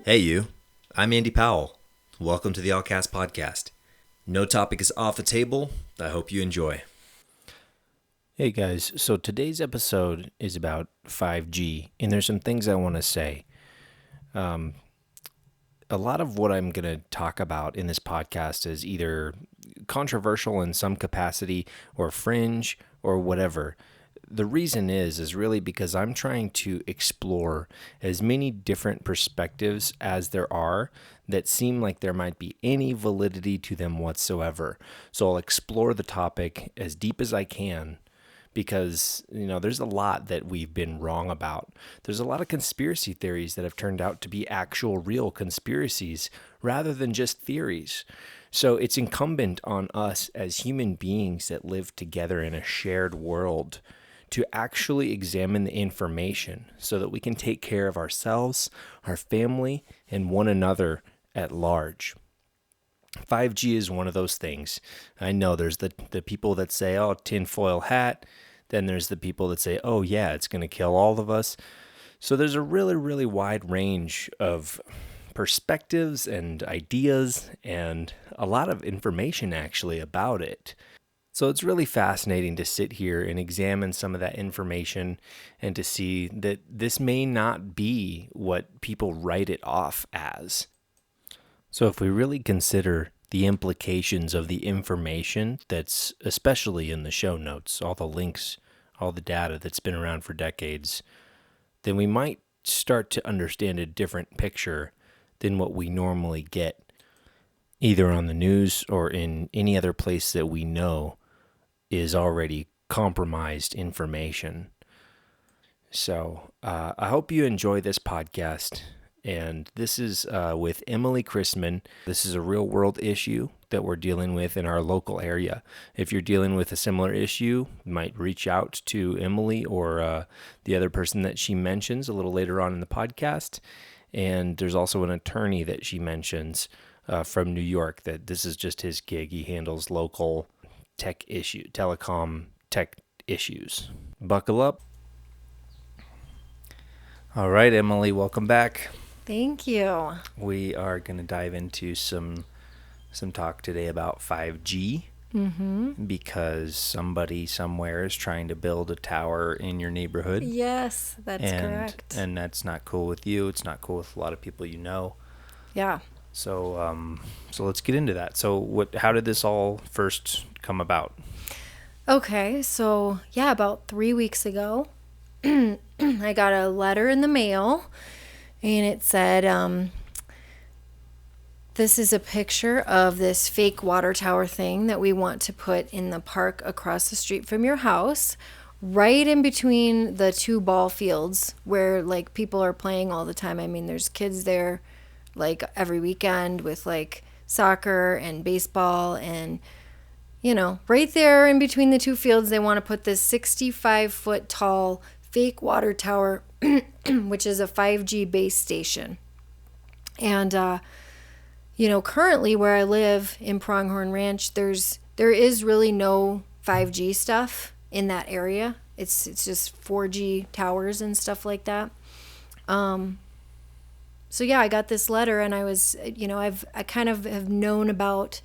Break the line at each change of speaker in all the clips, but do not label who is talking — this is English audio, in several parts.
Hey you, I'm Andy Powell. Welcome to the Allcast Podcast. No topic is off the table. I hope you enjoy.
Hey guys, so today's episode is about 5G, and there's some things I want to say. A lot of what I'm going to talk about in this podcast is either controversial in some capacity or fringe or whatever. The reason is really because I'm trying to explore as many different perspectives as there are that seem like there might be any validity to them whatsoever. So I'll explore the topic as deep as I can because, there's a lot that we've been wrong about. There's a lot of conspiracy theories that have turned out to be actual real conspiracies rather than just theories. So it's incumbent on us as human beings that live together in a shared world to actually examine the information so that we can take care of ourselves, our family, and one another at large. 5G is one of those things. I know there's the people that say, oh, tinfoil hat. Then there's the people that say, oh, yeah, it's going to kill all of us. So there's a really, really wide range of perspectives and ideas and a lot of information actually about it. So it's really fascinating to sit here and examine some of that information and to see that this may not be what people write it off as. So if we really consider the implications of the information that's especially in the show notes, all the links, all the data that's been around for decades, then we might start to understand a different picture than what we normally get, either on the news or in any other place that we know is already compromised information. So I hope you enjoy this podcast. And this is with Emilie Christman. This is a real world issue that we're dealing with in our local area. If you're dealing with a similar issue, you might reach out to Emilie or the other person that she mentions a little later on in the podcast. And there's also an attorney that she mentions from New York that this is just his gig. He handles local telecom tech issues. Buckle up. All right, Emilie, welcome back.
Thank you.
We are going to dive into some talk today about 5G because somebody somewhere is trying to build a tower in your neighborhood.
Yes, that's correct.
And that's not cool with you. It's not cool with a lot of people you know.
Yeah.
So let's get into that. So how did this all first come about?
Okay, so about 3 weeks ago, I got a letter in the mail, and it said, this is a picture of this fake water tower thing that we want to put in the park across the street from your house, right in between the two ball fields where, like, people are playing all the time. I mean, there's kids there, like, every weekend with, like, soccer and baseball and, right there in between the two fields, they want to put this 65-foot tall fake water tower, which is a 5G base station. And, currently where I live in Pronghorn Ranch, there is really no 5G stuff in that area. It's just 4G towers and stuff like that. So I got this letter, and I was, I kind of have known about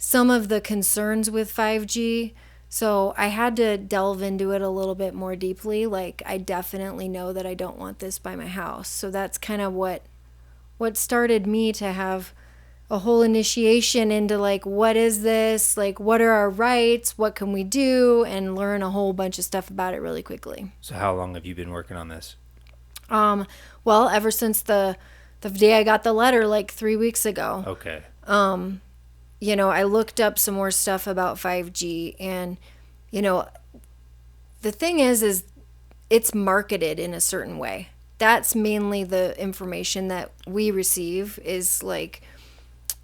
some of the concerns with 5G. So I had to delve into it a little bit more deeply. Like, I definitely know that I don't want this by my house. So that's kind of what started me to have a whole initiation into, like, what is this? Like, what are our rights? What can we do? And learn a whole bunch of stuff about it really quickly.
So how long have you been working on this?
Well, ever since the day I got the letter, like 3 weeks ago.
Okay.
I looked up some more stuff about 5G, and, the thing is it's marketed in a certain way. That's mainly the information that we receive is like,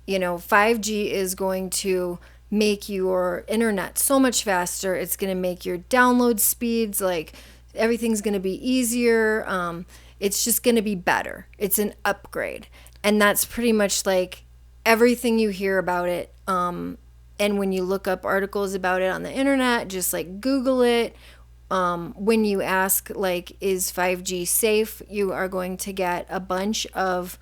5G is going to make your internet so much faster. It's going to make your download speeds, like, everything's going to be easier. It's just going to be better. It's an upgrade. And that's pretty much like everything you hear about it. And when you look up articles about it on the internet, just like Google it. When you ask, like, is 5G safe, you are going to get a bunch of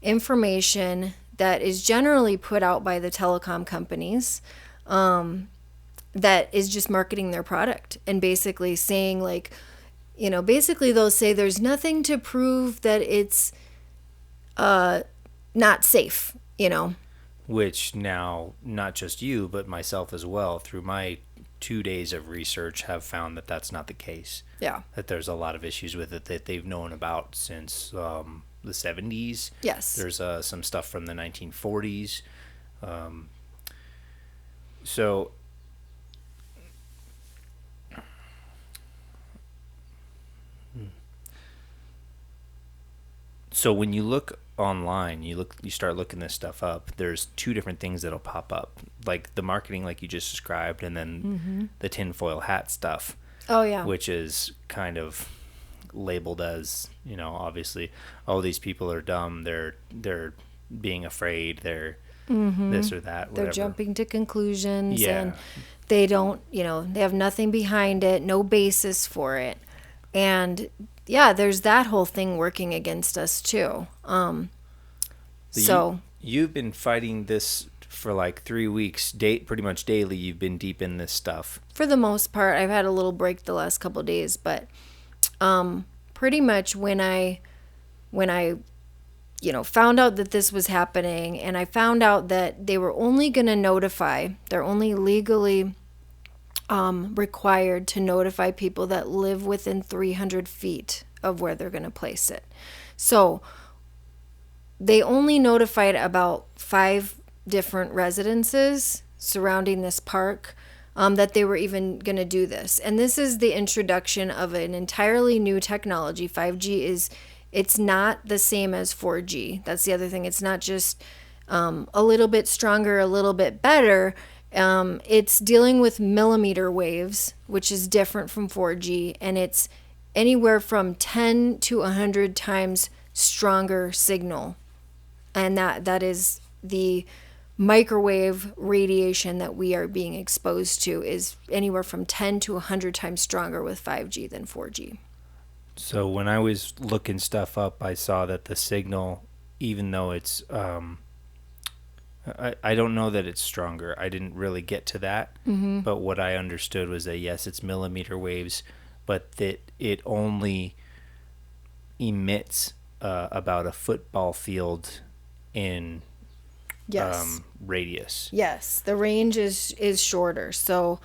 information that is generally put out by the telecom companies, that is just marketing their product and basically saying, like, basically they'll say there's nothing to prove that it's not safe,
Which now, not just you, but myself as well, through my 2 days of research, have found that that's not the case.
Yeah.
That there's a lot of issues with it that they've known about since the 70s.
Yes.
There's some stuff from the 1940s. So when you look online, you start looking this stuff up, there's two different things that'll pop up, like the marketing like you just described, and then the tinfoil hat stuff.
Oh yeah.
Which is kind of labeled as, obviously, oh, these people are dumb, they're being afraid, they're this or that, whatever.
They're jumping to conclusions,
Yeah.
and they don't, they have nothing behind it, no basis for it. And yeah, there's that whole thing working against us too. So
you've been fighting this for like 3 weeks, pretty much daily. You've been deep in this stuff.
For the most part, I've had a little break the last couple of days, but pretty much when I found out that this was happening, and I found out that they were only going to notify, they're only legally required to notify people that live within 300 feet of where they're going to place it. So they only notified about 5 different residences surrounding this park that they were even going to do this. And this is the introduction of an entirely new technology. 5G it's not the same as 4G. That's the other thing. It's not just a little bit stronger, a little bit better. It's dealing with millimeter waves, which is different from 4G, and it's anywhere from 10 to 100 times stronger signal. And that is the microwave radiation that we are being exposed to is anywhere from 10 to 100 times stronger with 5G than 4G.
So when I was looking stuff up, I saw that the signal, even though it's I don't know that it's stronger. I didn't really get to that. Mm-hmm. But what I understood was that, yes, it's millimeter waves, but that it only emits about a football field in radius.
Yes, the range is shorter. So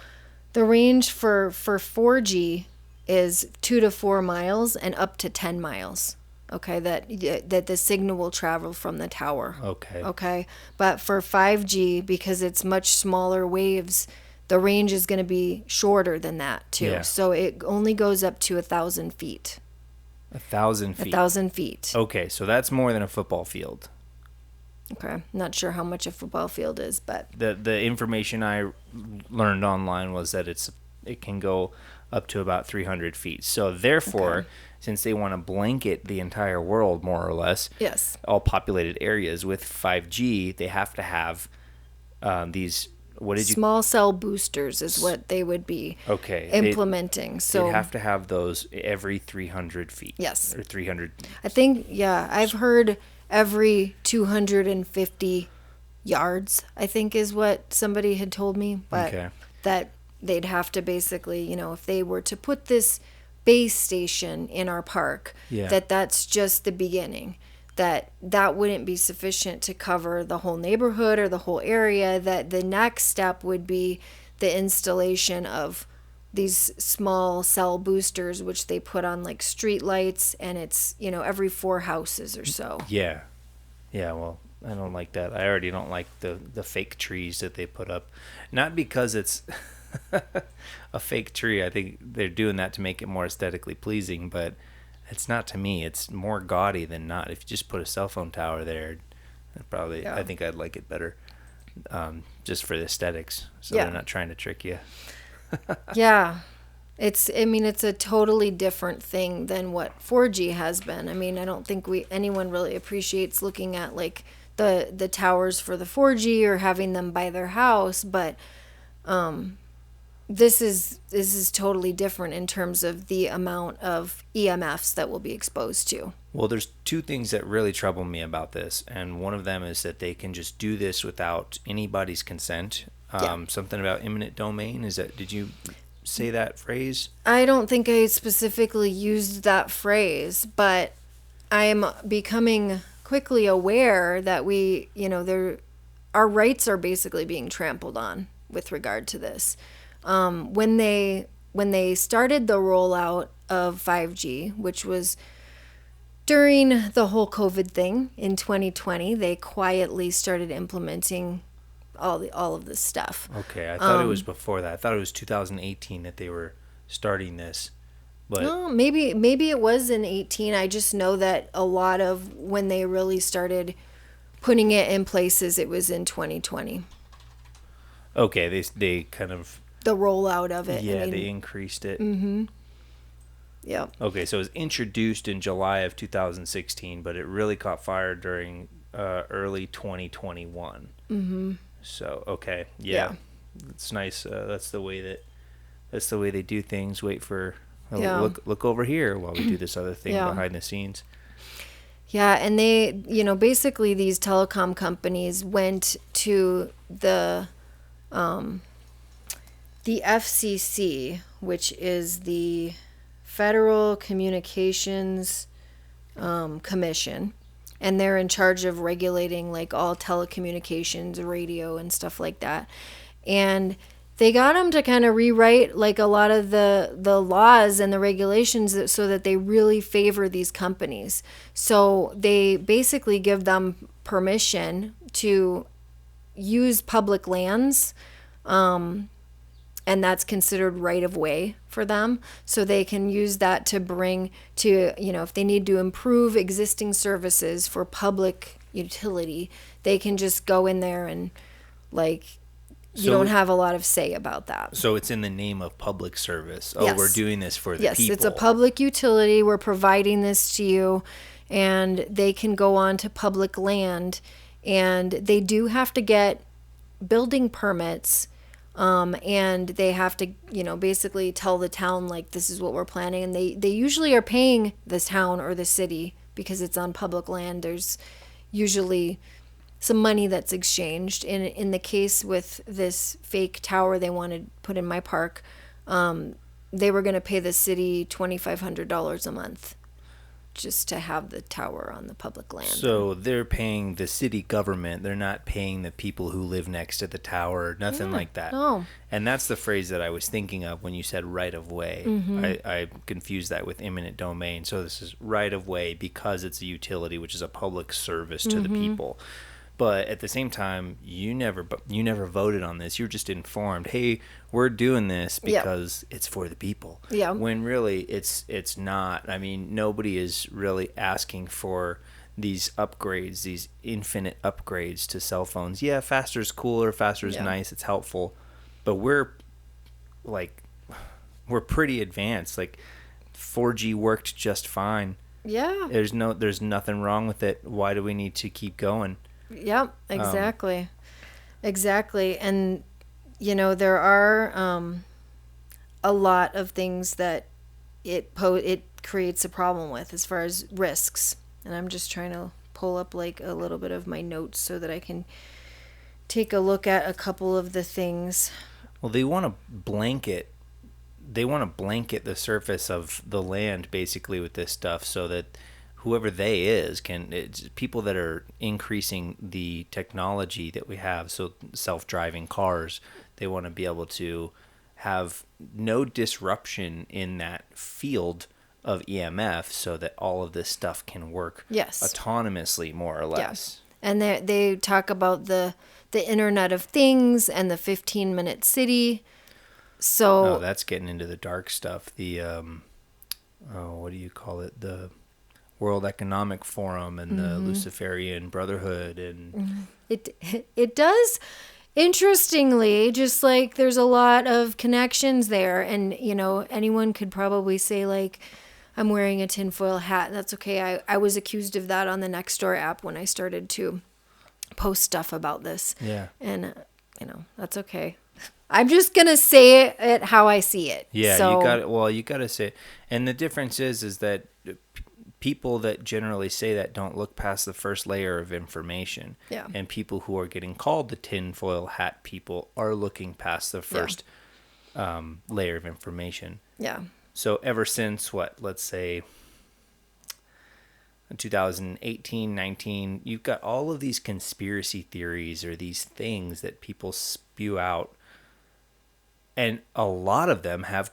the range for 4G is 2 to 4 miles and up to 10 miles. Okay, that the signal will travel from the tower. Okay. But for 5G, because it's much smaller waves, the range is going to be shorter than that too. Yeah. So it only goes up to 1,000 feet.
1,000 feet?
1,000 feet.
Okay, so that's more than a football field.
Okay, not sure how much a football field is, but...
The information I learned online was that it can go up to about 300 feet. So therefore... Okay. Since they want to blanket the entire world, more or less,
yes,
all populated areas with 5G, they have to have these,
small cell boosters is what they would be implementing. So
they have to have those every 300 feet.
Yes.
Or 300.
I think, I've heard every 250 yards, I think is what somebody had told me. But that they'd have to basically, if they were to put this base station in our park, that's just the beginning, that wouldn't be sufficient to cover the whole neighborhood or the whole area, that the next step would be the installation of these small cell boosters, which they put on like street lights, and it's every 4 houses or so.
Well, I don't like that. I already don't like the fake trees that they put up, not because it's a fake tree. I think they're doing that to make it more aesthetically pleasing, but it's not to me. It's more gaudy than not. If you just put a cell phone tower there, I think I'd like it better, just for the aesthetics. So they're not trying to trick you.
Yeah. It's a totally different thing than what 4G has been. I don't think anyone really appreciates looking at like the towers for the 4G or having them by their house, but this is totally different in terms of the amount of EMFs that we'll be exposed to.
Well, there's two things that really trouble me about this, and one of them is that they can just do this without anybody's consent. Something about eminent domain. Did you say that phrase?
I don't think I specifically used that phrase, but I'm becoming quickly aware that our rights are basically being trampled on with regard to this. When they started the rollout of 5G, which was during the whole COVID thing in 2020, they quietly started implementing all of this stuff.
Okay, I thought it was before that. I thought it was 2018 that they were starting this. But
no, maybe it was in 18. I just know that a lot of when they really started putting it in places, it was in 2020.
Okay, they kind of
the rollout of it.
Yeah, they increased it.
Mm-hmm. Yep.
Okay, so it was introduced in July of 2016, but it really caught fire during early 2021.
Mm-hmm.
So okay, yeah. It's nice. That's the way they do things. Wait for look over here while we do this other thing behind the scenes.
Yeah, and they, basically these telecom companies went to the FCC, which is the Federal Communications Commission, and they're in charge of regulating like all telecommunications, radio, and stuff like that. And they got them to kind of rewrite like a lot of the laws and the regulations so that they really favor these companies. So they basically give them permission to use public lands, and that's considered right of way for them. So they can use that to bring to, if they need to improve existing services for public utility, they can just go in there and you don't have a lot of say about that.
So it's in the name of public service. Oh,
yes.
We're doing this for the people.
Yes, it's a public utility. We're providing this to you, and they can go on to public land, and they do have to get building permits, and they have to, basically tell the town, like, this is what we're planning, and they usually are paying this town or the city because it's on public land. There's usually some money that's exchanged. In the case with this fake tower they wanted put in my park, they were going to pay the city $2,500 a month just to have the tower on the public land.
So they're paying the city government. They're not paying the people who live next to the tower, nothing like that.
No.
And that's the phrase that I was thinking of when you said right of way.
Mm-hmm.
I confused that with eminent domain. So this is right of way because it's a utility, which is a public service to the people. But at the same time, you never voted on this. You're just informed. Hey, we're doing this because it's for the people.
Yeah.
When really it's not. I mean, nobody is really asking for these upgrades, these infinite upgrades to cell phones. Yeah, faster's cooler, faster's nice, it's helpful. But we're pretty advanced. Like 4G worked just fine.
Yeah.
There's nothing wrong with it. Why do we need to keep going?
Yep, exactly. Exactly. And, there are a lot of things that it creates a problem with as far as risks. And I'm just trying to pull up like a little bit of my notes so that I can take a look at a couple of the things.
Well, they want to blanket the surface of the land basically with this stuff so that whoever they is it's people that are increasing the technology that we have. So self-driving cars, they want to be able to have no disruption in that field of EMF so that all of this stuff can work autonomously, more or less.
Yeah. And they talk about the Internet of Things and the 15-minute city. So
that's getting into the dark stuff. The what do you call it? The World Economic Forum and the Luciferian Brotherhood, and
it does, interestingly, just like there's a lot of connections there, and anyone could probably say like, I'm wearing a tinfoil hat. That's okay. I was accused of that on the Nextdoor app when I started to post stuff about this.
Yeah.
And that's okay. I'm just gonna say it how I see it.
Yeah,
so,
you got it. Well, you got to say, and the difference is that people that generally say that don't look past the first layer of information.
Yeah.
And people who are getting called the tinfoil hat people are looking past the first layer of information.
Yeah.
So ever since let's say 2018, 19, you've got all of these conspiracy theories or these things that people spew out. And a lot of them have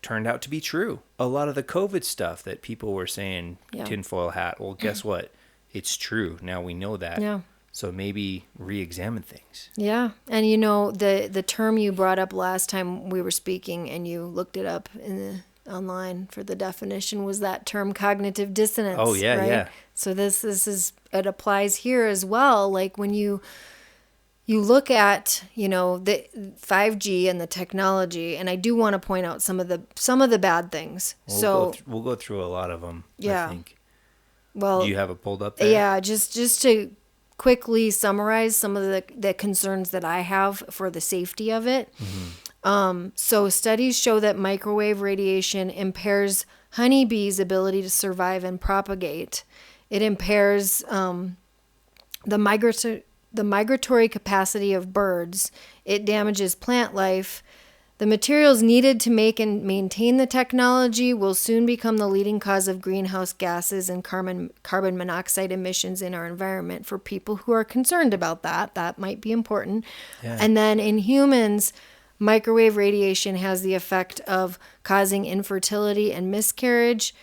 turned out to be true. A lot of the COVID stuff that people were saying, tinfoil hat, well, guess what? It's true. Now we know that.
Yeah.
So maybe re-examine things.
Yeah. And the term you brought up last time we were speaking and you looked it up online for the definition was that term cognitive dissonance.
Oh, yeah,
right?
yeah.
So this is, it applies here as well. Like when you look at, the 5G and the technology, and I do want to point out some of the bad things.
We'll go through a lot of them,
yeah.
I think.
Well,
do you have it pulled up there?
Yeah, just to quickly summarize some of the concerns that I have for the safety of it.
Mm-hmm.
So studies show that microwave radiation impairs honeybees' ability to survive and propagate. It impairs the migratory capacity of birds. It damages plant life. The materials needed to make and maintain the technology will soon become the leading cause of greenhouse gases and carbon monoxide emissions in our environment. For people who are concerned about that might be important.
Yeah.
And then in humans, microwave radiation has the effect of causing infertility and miscarriage,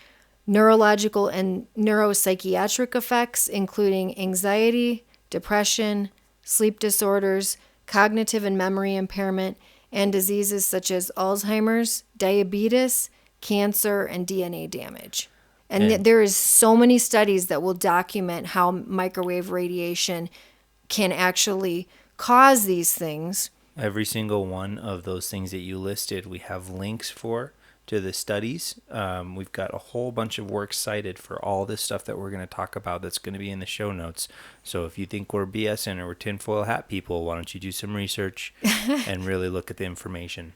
neurological and neuropsychiatric effects, including anxiety, depression, sleep disorders, cognitive and memory impairment, and diseases such as Alzheimer's, diabetes, cancer, and DNA damage. And there is so many studies that will document how microwave radiation can actually cause these things.
Every single one of those things that you listed, we have links to the studies. We've got a whole bunch of work cited for all this stuff that we're going to talk about that's going to be in the show notes. So if you think we're BSing or we're tinfoil hat people, why don't you do some research and really look at the information.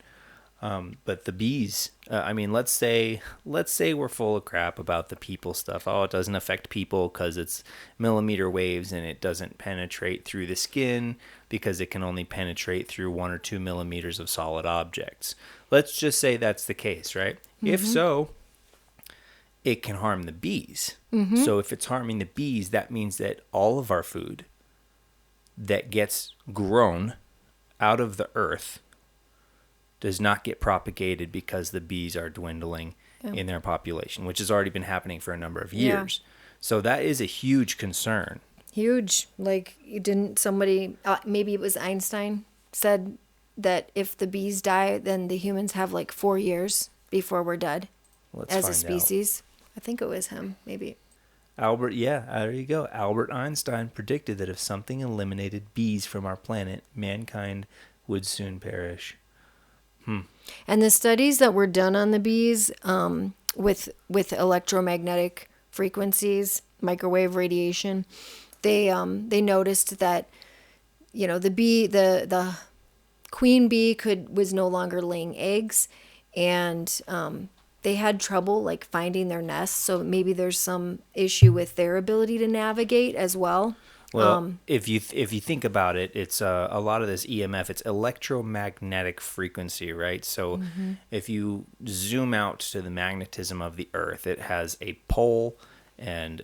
But the bees, let's say we're full of crap about the people stuff. Oh, it doesn't affect people because it's millimeter waves and it doesn't penetrate through the skin because it can only penetrate through 1 or 2 millimeters of solid objects. Let's just say that's the case, right? Mm-hmm. If so, it can harm the bees. Mm-hmm. So if it's harming the bees, that means that all of our food that gets grown out of the earth does not get propagated because the bees are dwindling in their population, which has already been happening for a number of years. Yeah. So that is a huge concern.
Huge. Like, didn't somebody, maybe it was Einstein, said that if the bees die, then the humans have like 4 years before we're dead as a species. I think it was him, maybe.
There you go. Albert Einstein predicted that if something eliminated bees from our planet, mankind would soon perish.
And the studies that were done on the bees with electromagnetic frequencies, microwave radiation, they noticed that the queen bee was no longer laying eggs, and they had trouble like finding their nests. So maybe there's some issue with their ability to navigate as well.
Well, if you think about it, it's a lot of this EMF. It's electromagnetic frequency, right? So if you zoom out to the magnetism of the Earth, it has a pole, and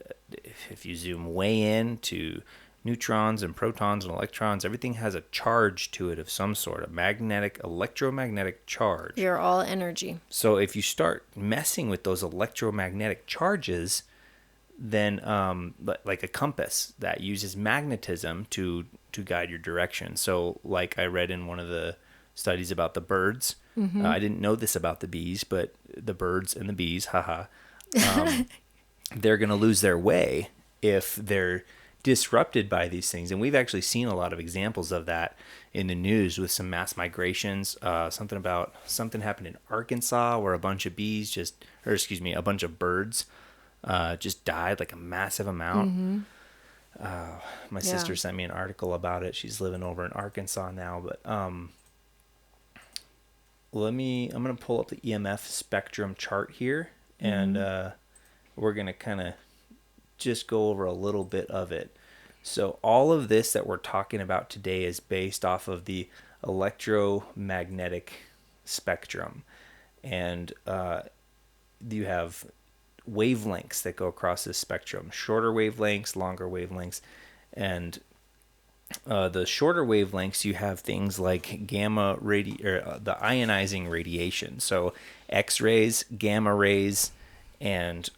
if you zoom way in to neutrons and protons and electrons, everything has a charge to it of some sort, electromagnetic charge.
You're all energy.
So if you start messing with those electromagnetic charges, then like a compass that uses magnetism to guide your direction. So like I read in one of the studies about the birds, I didn't know this about the bees, but the birds and the bees, they're going to lose their way if they're disrupted by these things. And we've actually seen a lot of examples of that in the news with some mass migrations. Something happened in Arkansas where a bunch of birds just died, like a massive amount. My sister sent me an article about it. She's living over in Arkansas now, but I'm going to pull up the EMF spectrum chart here, and we're going to kind of just go over a little bit of it. So all of this that we're talking about today is based off of the electromagnetic spectrum. And you have wavelengths that go across this spectrum, shorter wavelengths, longer wavelengths. And the shorter wavelengths, you have things like gamma the ionizing radiation. So X-rays, gamma rays, and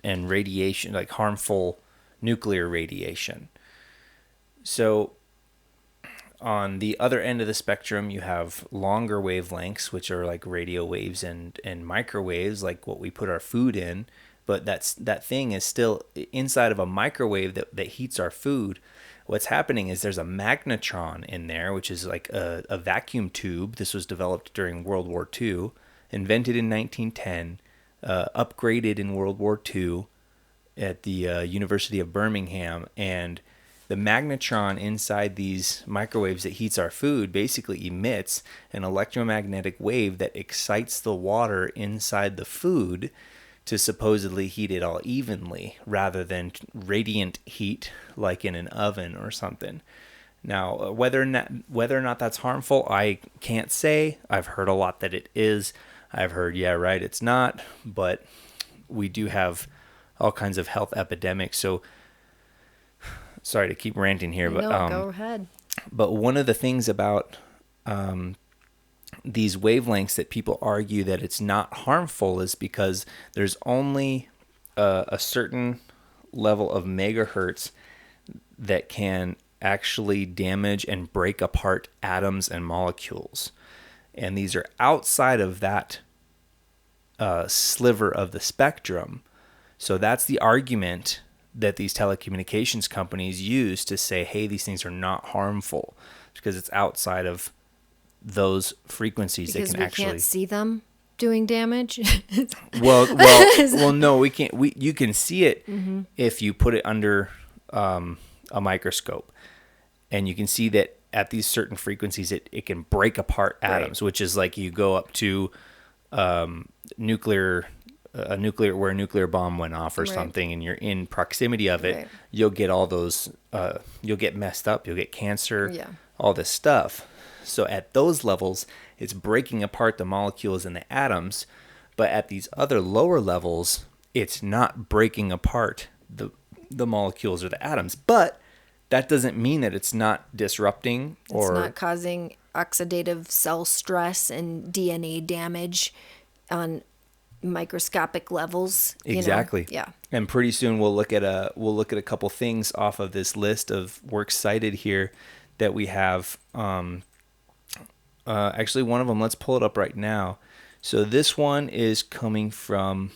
radiation, like harmful nuclear radiation. So on the other end of the spectrum, you have longer wavelengths, which are like radio waves and microwaves, like what we put our food in. But that thing is still inside of a microwave that heats our food. What's happening is there's a magnetron in there, which is like a vacuum tube. This was developed during World War II, invented in 1910, upgraded in World War II at the University of Birmingham. And the magnetron inside these microwaves that heats our food basically emits an electromagnetic wave that excites the water inside the food to supposedly heat it all evenly rather than radiant heat like in an oven or something. Now, whether or not that's harmful, I can't say. I've heard a lot that it is. I've heard, yeah, right, it's not. But we do have all kinds of health epidemics. So, sorry to keep ranting here, but
go ahead.
But one of the things about these wavelengths that people argue that it's not harmful is because there's only a certain level of megahertz that can actually damage and break apart atoms and molecules. And these are outside of that sliver of the spectrum. So that's the argument that these telecommunications companies use to say, hey, these things are not harmful, because it's outside of those frequencies.
Because
they can
we can't see them doing damage.
well, no, we can't. You can see it if you put it under a microscope, and you can see that at these certain frequencies, it can break apart atoms, which is like you go up to nuclear where a nuclear bomb went off or something, and you're in proximity of it, you'll get all those, you'll get messed up, you'll get cancer, all this stuff. So at those levels, it's breaking apart the molecules and the atoms, but at these other lower levels, it's not breaking apart the molecules or the atoms. But that doesn't mean that it's not disrupting or...
It's not causing oxidative cell stress and DNA damage on microscopic levels.
Exactly.
Yeah.
And pretty soon we'll look at a couple things off of this list of works cited here that we have. Actually, one of them, let's pull it up right now. So this one is coming from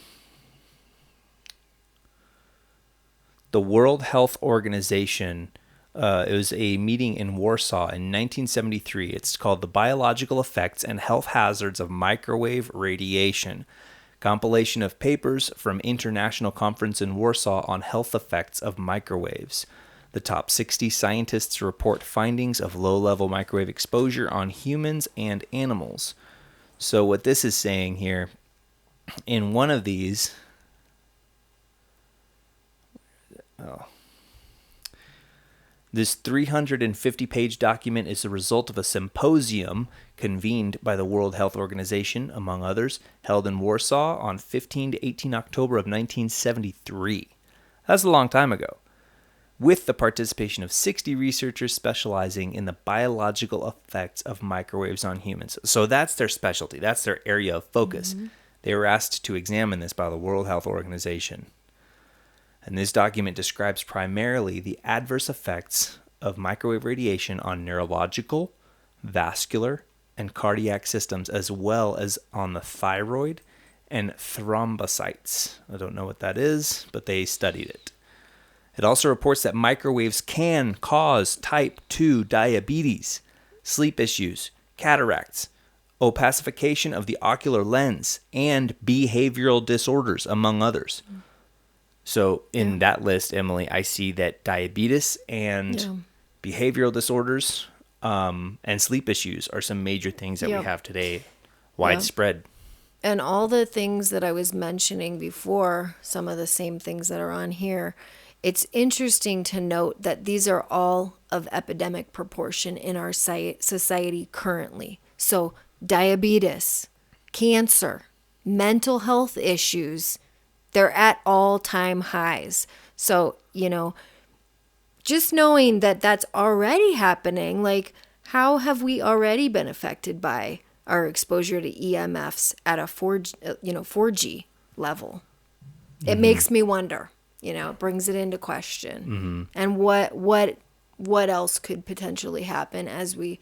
the World Health Organization. It was a meeting in Warsaw in 1973. It's called The Biological Effects and Health Hazards of Microwave Radiation. Compilation of papers from International Conference in Warsaw on Health Effects of Microwaves. The top 60 scientists report findings of low-level microwave exposure on humans and animals. So what this is saying here, in one of these... This 350-page document is the result of a symposium convened by the World Health Organization, among others, held in Warsaw on 15 to 18 October of 1973. That's a long time ago. With the participation of 60 researchers specializing in the biological effects of microwaves on humans. So that's their specialty. That's their area of focus. Mm-hmm. They were asked to examine this by the World Health Organization. And this document describes primarily the adverse effects of microwave radiation on neurological, vascular, and cardiac systems, as well as on the thyroid and thrombocytes. I don't know what that is, but they studied it. It also reports that microwaves can cause type 2 diabetes, sleep issues, cataracts, opacification of the ocular lens, and behavioral disorders, among others. So in that list, Emilie, I see that diabetes and behavioral disorders and sleep issues are some major things that we have today, widespread.
And all the things that I was mentioning before, some of the same things that are on here, it's interesting to note that these are all of epidemic proportion in our society currently. So diabetes, cancer, mental health issues, they're at all-time highs. So, just knowing that that's already happening, like, how have we already been affected by our exposure to EMFs at a 4G level? It makes me wonder, it brings it into question. And what else could potentially happen as we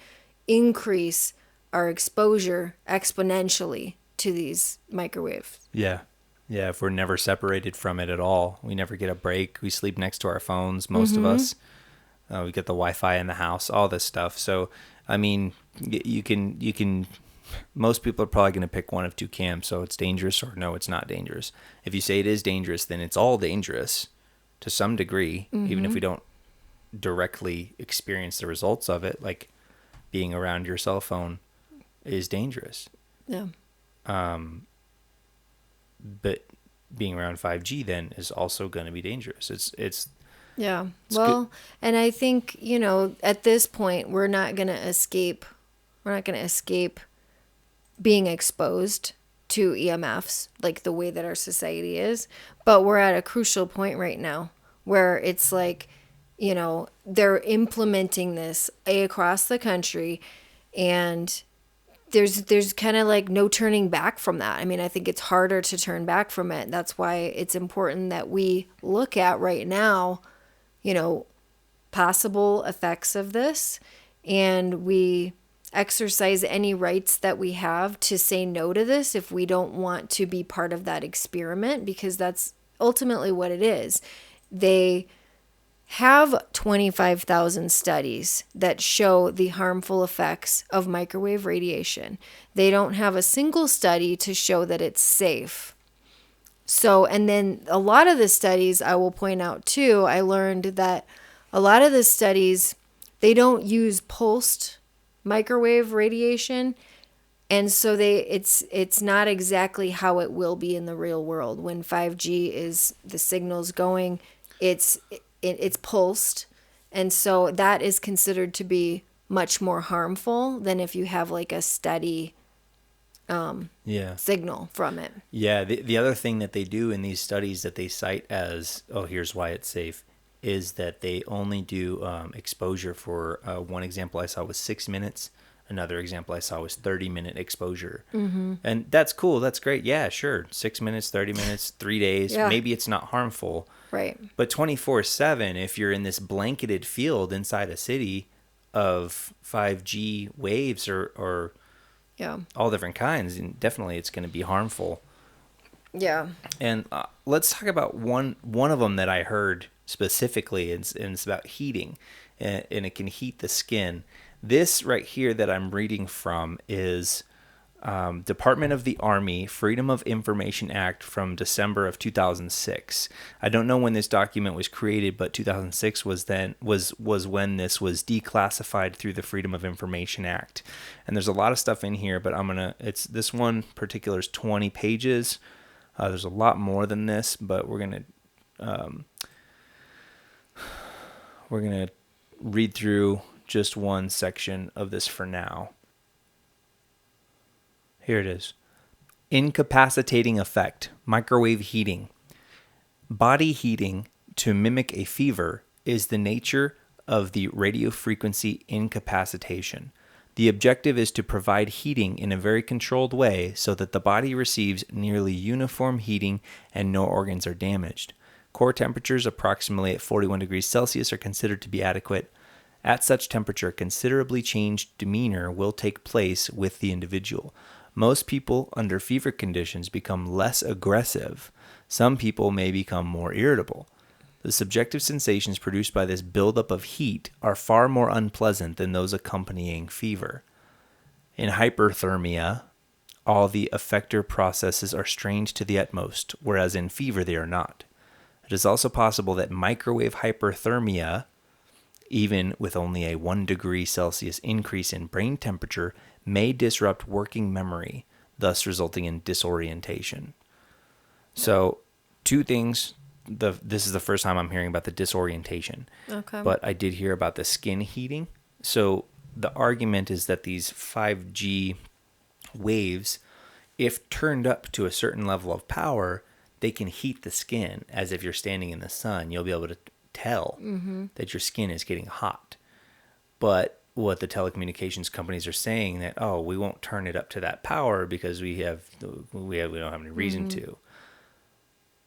increase our exposure exponentially to these microwaves?
Yeah. Yeah, if we're never separated from it at all, we never get a break. We sleep next to our phones, most of us. We get the Wi-Fi in the house, all this stuff. So, I mean, you can. Most people are probably going to pick one of two camps. So it's dangerous or no, it's not dangerous. If you say it is dangerous, then it's all dangerous to some degree, even if we don't directly experience the results of it. Like being around your cell phone is dangerous.
Yeah.
But being around 5G then is also going to be dangerous. It's
yeah. Well, and I think, at this point, we're not going to escape being exposed to EMFs like the way that our society is. But we're at a crucial point right now where it's like, they're implementing this across the country, and there's kind of like no turning back from that. I mean, I think it's harder to turn back from it. That's why it's important that we look at right now, possible effects of this, and we exercise any rights that we have to say no to this if we don't want to be part of that experiment, because that's ultimately what it is. They have 25,000 studies that show the harmful effects of microwave radiation. They don't have a single study to show that it's safe. So, and then a lot of the studies, I will point out too, I learned that a lot of the studies, they don't use pulsed microwave radiation. And so it's not exactly how it will be in the real world. When 5G is, the signal's going, it's pulsed, and so that is considered to be much more harmful than if you have like a steady signal from it.
Yeah, the other thing that they do in these studies that they cite as, here's why it's safe, is that they only do exposure for, one example I saw was 6 minutes. Another example I saw was 30-minute exposure. And that's cool. That's great. Yeah, sure. 6 minutes, 30 minutes, 3 days. Yeah. Maybe it's not harmful.
Right.
But 24/7, if you're in this blanketed field inside a city of 5G waves or all different kinds, and definitely it's going to be harmful.
Yeah.
And let's talk about one of them that I heard specifically, and it's about heating, and it can heat the skin. This right here that I'm reading from is Department of the Army Freedom of Information Act from December of 2006. I don't know when this document was created, but 2006 was when this was declassified through the Freedom of Information Act. And there's a lot of stuff in here, but it's this one particular is 20 pages. There's a lot more than this, but we're gonna read through just one section of this for now. Here it is. Incapacitating effect, microwave heating. Body heating to mimic a fever is the nature of the radiofrequency incapacitation. The objective is to provide heating in a very controlled way so that the body receives nearly uniform heating and no organs are damaged. Core temperatures approximately at 41 degrees Celsius are considered to be adequate. At such temperature, considerably changed demeanor will take place with the individual. Most people under fever conditions become less aggressive. Some people may become more irritable. The subjective sensations produced by this buildup of heat are far more unpleasant than those accompanying fever. In hyperthermia, all the effector processes are strained to the utmost, whereas in fever they are not. It is also possible that microwave hyperthermia, even with only a 1 degree Celsius increase in brain temperature, may disrupt working memory, thus resulting in disorientation. So, two things. This is the first time I'm hearing about the disorientation.
Okay.
But I did hear about the skin heating. So, the argument is that these 5G waves, if turned up to a certain level of power, they can heat the skin as if you're standing in the sun. You'll be able to tell that your skin is getting hot. But what the telecommunications companies are saying that, oh, we won't turn it up to that power because we don't have any reason to.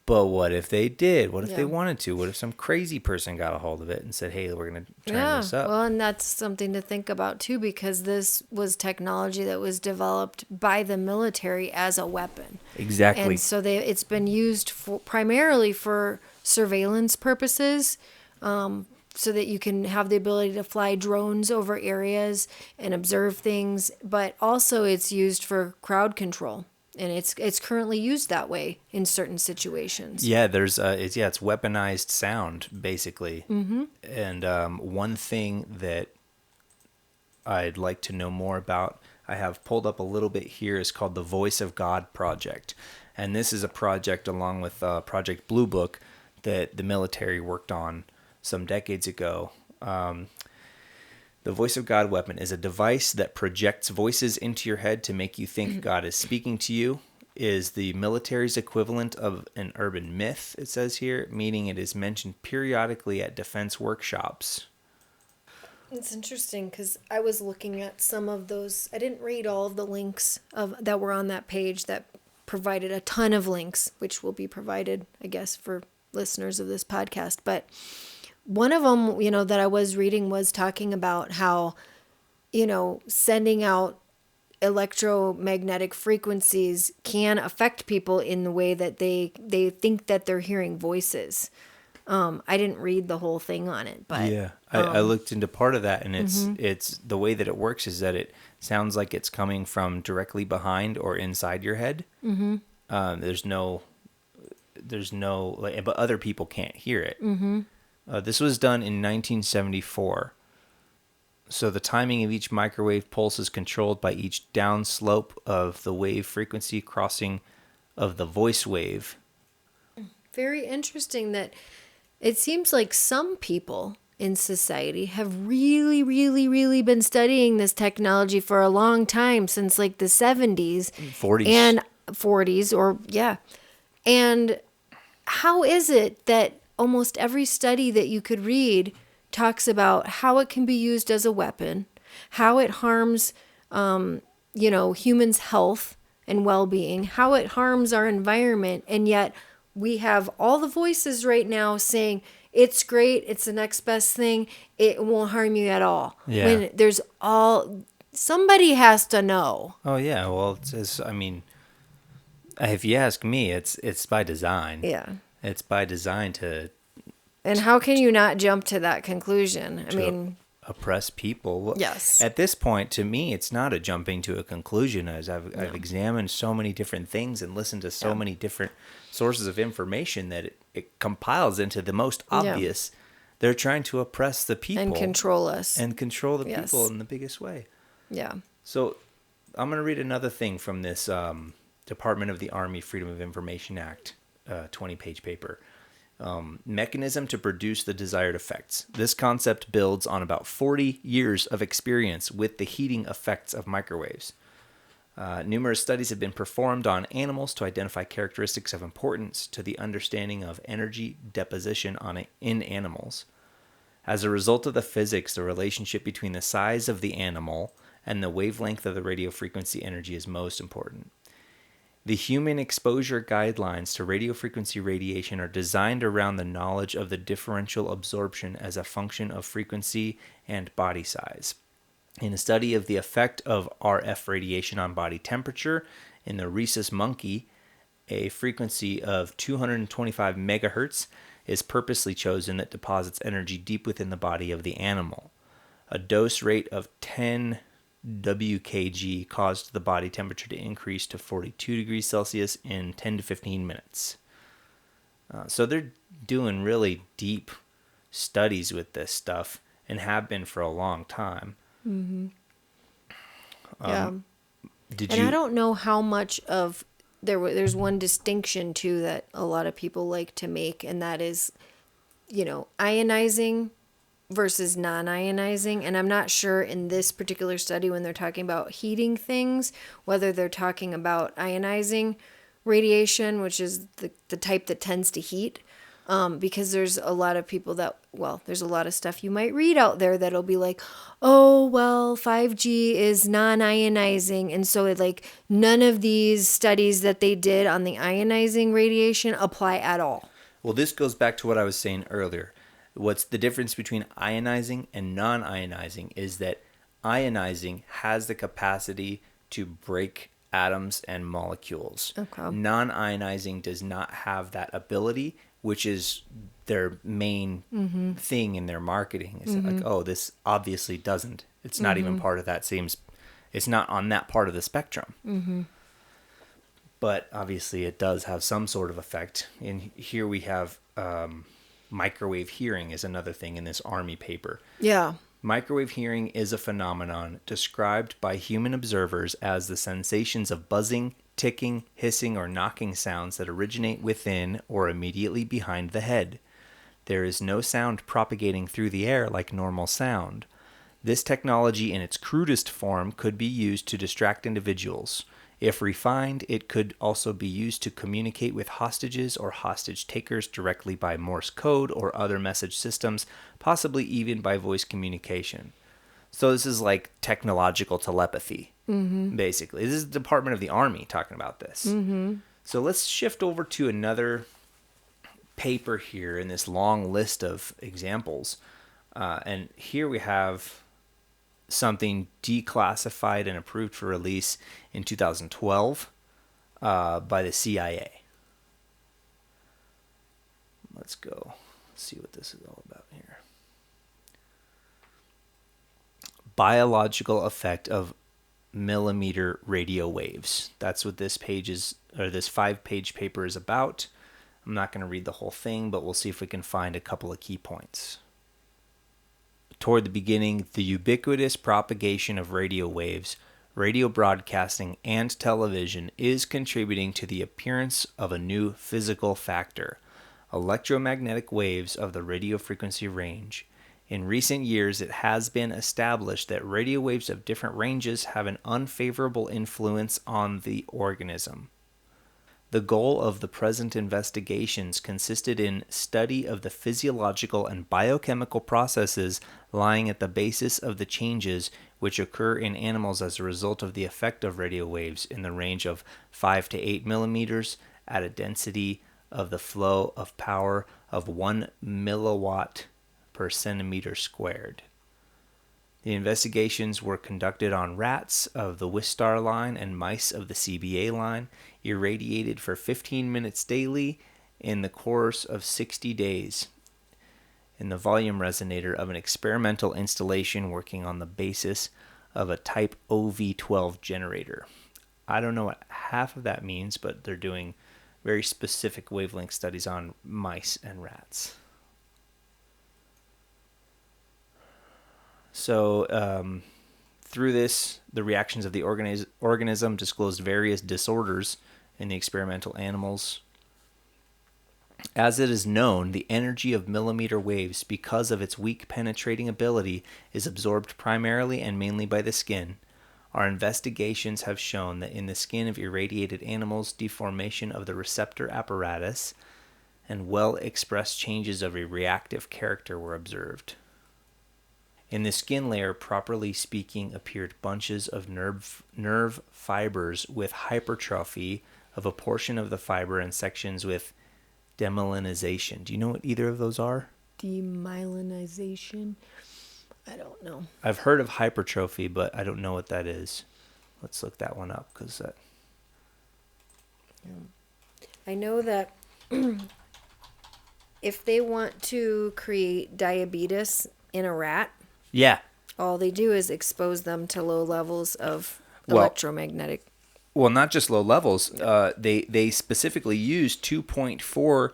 But what if they did? What if they wanted to? What if some crazy person got a hold of it and said, hey, we're going to turn this up?
Well, and that's something to think about too, because this was technology that was developed by the military as a weapon.
Exactly.
And so it's been used primarily for surveillance purposes, so that you can have the ability to fly drones over areas and observe things. But also it's used for crowd control. And it's currently used that way in certain situations.
Yeah, it's weaponized sound, basically. Mm-hmm. And one thing that I'd like to know more about, I have pulled up a little bit here, is called the Voice of God Project. And this is a project along with Project Blue Book that the military worked on some decades ago. The Voice of God weapon is a device that projects voices into your head to make you think God is speaking to you. Is the military's equivalent of an urban myth, it says here, meaning it is mentioned periodically at defense workshops.
It's interesting because I was looking at some of those. I didn't read all of the links that were on that page that provided a ton of links, which will be provided, I guess, for listeners of this podcast. But one of them, that I was reading was talking about how, sending out electromagnetic frequencies can affect people in the way that they think that they're hearing voices. I didn't read the whole thing on it, but
yeah, I looked into part of that, and it's the way that it works is that it sounds like it's coming from directly behind or inside your head. Mm-hmm. But other people can't hear it. Mm-hmm. This was done in 1974. So the timing of each microwave pulse is controlled by each downslope of the wave frequency crossing of the voice wave.
Very interesting that it seems like some people in society have really, really, really been studying this technology for a long time, since like the 70s.
40s.
And 40s, And how is it that almost every study that you could read talks about how it can be used as a weapon, how it harms, humans' health and well-being, how it harms our environment, and yet we have all the voices right now saying it's great, it's the next best thing, it won't harm you at all.
Yeah.
When somebody has to know.
Oh yeah, well, if you ask me, it's by design.
Yeah.
It's by design to.
And how can you not jump to that conclusion?
Oppress people.
Yes.
At this point, to me, it's not a jumping to a conclusion, as I've examined so many different things and listened to so many different sources of information that it compiles into the most obvious. Yeah. They're trying to oppress the people.
And control us.
And control the people in the biggest way.
Yeah.
So I'm going to read another thing from this Department of the Army Freedom of Information Act 20-page paper. Mechanism to produce the desired effects. This concept builds on about 40 years of experience with the heating effects of microwaves. Numerous studies have been performed on animals to identify characteristics of importance to the understanding of energy deposition in animals. As a result of the physics, the relationship between the size of the animal and the wavelength of the radio frequency energy is most important. The human exposure guidelines to radio frequency radiation are designed around the knowledge of the differential absorption as a function of frequency and body size. In a study of the effect of RF radiation on body temperature in the rhesus monkey, a frequency of 225 megahertz is purposely chosen that deposits energy deep within the body of the animal. A dose rate of 10 WKG caused the body temperature to increase to 42 degrees Celsius in 10 to 15 minutes. So they're doing really deep studies with this stuff and have been for a long time.
Mm-hmm.
Did
And
you?
I don't know how much of there's one distinction too that a lot of people like to make, and that is, ionizing versus non-ionizing. And I'm not sure in this particular study when they're talking about heating things, whether they're talking about ionizing radiation, which is the type that tends to heat. Because there's a lot of people there's a lot of stuff you might read out there that'll be like, oh, well, 5G is non-ionizing. And so none of these studies that they did on the ionizing radiation apply at all.
Well, this goes back to what I was saying earlier. What's the difference between ionizing and non-ionizing is that ionizing has the capacity to break atoms and molecules.
Okay.
Non-ionizing does not have that ability, which is their main thing in their marketing. It's like, oh, this obviously doesn't. It's not even part of that it's not on that part of the spectrum. Mm-hmm. But obviously it does have some sort of effect. And here we have microwave hearing is another thing in this Army paper.
Yeah.
Microwave hearing is a phenomenon described by human observers as the sensations of buzzing, ticking, hissing, or knocking sounds that originate within or immediately behind the head. There is no sound propagating through the air like normal sound. This technology in its crudest form could be used to distract individuals. If refined, it could also be used to communicate with hostages or hostage takers directly by Morse code or other message systems, possibly even by voice communication. So this is like technological telepathy, basically. This is the Department of the Army talking about this. Mm-hmm. So let's shift over to another paper here in this long list of examples. And here we have something declassified and approved for release in 2012 by the CIA. Let's go see what this is all about here. Biological effect of millimeter radio waves. That's what this page is, or this 5-page paper is about. I'm not going to read the whole thing, but we'll see if we can find a couple of key points. Toward the beginning, the ubiquitous propagation of radio waves, radio broadcasting, and television is contributing to the appearance of a new physical factor, electromagnetic waves of the radio frequency range. In recent years, it has been established that radio waves of different ranges have an unfavorable influence on the organism. The goal of the present investigations consisted in study of the physiological and biochemical processes lying at the basis of the changes which occur in animals as a result of the effect of radio waves in the range of 5 to 8 millimeters at a density of the flow of power of 1 milliwatt per centimeter squared. The investigations were conducted on rats of the Wistar line and mice of the CBA line, irradiated for 15 minutes daily in the course of 60 days in the volume resonator of an experimental installation working on the basis of a type OV12 generator. I don't know what half of that means, but they're doing very specific wavelength studies on mice and rats. So through this, the reactions of the organism disclosed various disorders in the experimental animals. As it is known, the energy of millimeter waves, because of its weak penetrating ability, is absorbed primarily and mainly by the skin. Our investigations have shown that in the skin of irradiated animals, deformation of the receptor apparatus and well-expressed changes of a reactive character were observed. In the skin layer, properly speaking, appeared bunches of nerve fibers with hypertrophy of a portion of the fiber and sections with demyelinization. Do you know what either of those are?
Demyelinization? I don't know.
I've heard of hypertrophy, but I don't know what that is. Let's look that one up, because that...
I know that if they want to create diabetes in a rat,
Yeah.
all they do is expose them to low levels of electromagnetic.
Well, not just low levels. They specifically use 2.4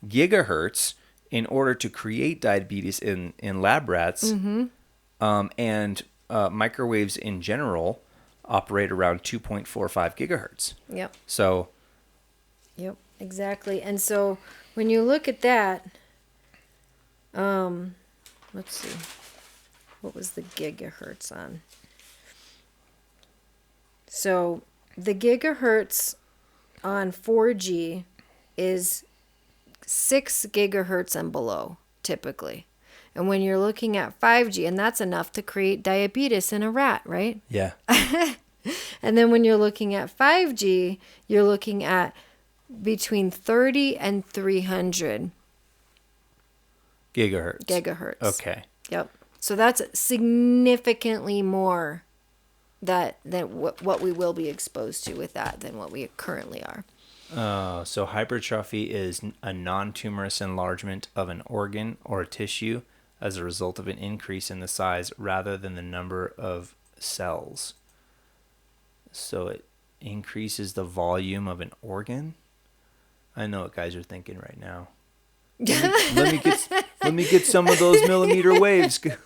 gigahertz in order to create diabetes in lab rats. And microwaves in general operate around 2.45 gigahertz.
Yep.
So,
Yep, exactly. And so when you look at that, let's see, what was the gigahertz on? So the gigahertz on 4G is 6 gigahertz and below, typically. And when you're looking at 5G, and that's enough to create diabetes in a rat, right?
yeah.
And then when you're looking at 5G, you're looking at between 30 and 300
Gigahertz.
gigahertz.
Okay.
Yep. So that's significantly more than what we will be exposed to with that than what we currently are.
So hypertrophy is a non-tumorous enlargement of an organ or a tissue as a result of an increase in the size rather than the number of cells. So it increases the volume of an organ. I know what guys are thinking right now. Let me get some of those millimeter waves. We'll